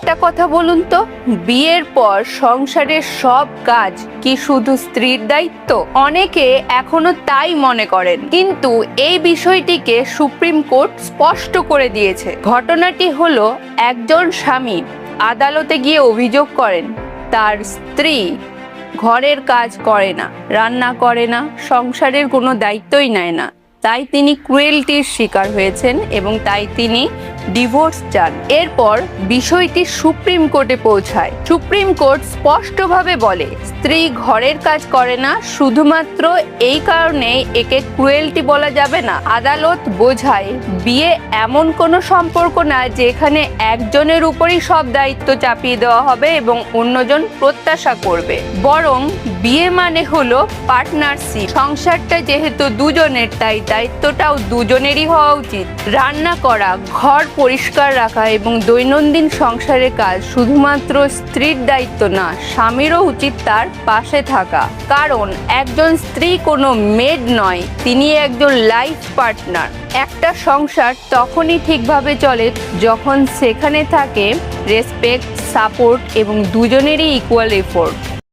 একটা কথা বলুন তো, বিয়ের পর সংসারের সব কাজ কি শুধু স্ত্রীর দায়িত্ব? অনেকে এখনো তাই মনে করেন, কিন্তু এই বিষয়টিকে সুপ্রিম কোর্ট স্পষ্ট করে দিয়েছে। ঘটনাটি হলো, একজন স্বামী আদালতে গিয়ে অভিযোগ করেন তার স্ত্রী ঘরের কাজ করে না, রান্না করে না, সংসারের কোনো দায়িত্বই নেয় না। তাই তিনি ক্রুয়েলটির শিকার হয়েছেন এবং তাই তিনি ডিভোর্স চান। এরপর বিষয়টি সুপ্রিম কোর্টে পৌঁছায়। সুপ্রিম কোর্ট স্পষ্টভাবে বলে, স্ত্রী ঘরের কাজ করে না শুধুমাত্র এই কারণেই একে ক্রুয়েলটি বলা যাবে না। আদালত বোঝায়, বিয়ে এমন কোনো সম্পর্ক না যেখানে একজনের উপরই সব দায়িত্ব চাপিয়ে দেওয়া হবে এবং অন্যজন প্রত্যাশা করবে, বরং বিয়ে মানে হলো পার্টনারশিপ। সংসারটা যেহেতু দুজনের, তাই দায়িত্বটাও দুজনেরই হওয়া উচিত। রান্না করা, ঘর পরিষ্কার রাখা এবং দৈনন্দিন সংসারের কাজ শুধুমাত্র স্ত্রীর দায়িত্ব না, স্বামীরও উচিত তার পাশে থাকা। কারণ একজন স্ত্রী কোনো মেড নয়, তিনি একজন লাইফ পার্টনার। একটা সংসার তখনই ঠিকভাবে চলে যখন সেখানে থাকে রেসপেক্ট, সাপোর্ট এবং দুজনেরই ইকুয়াল এফোর্ট।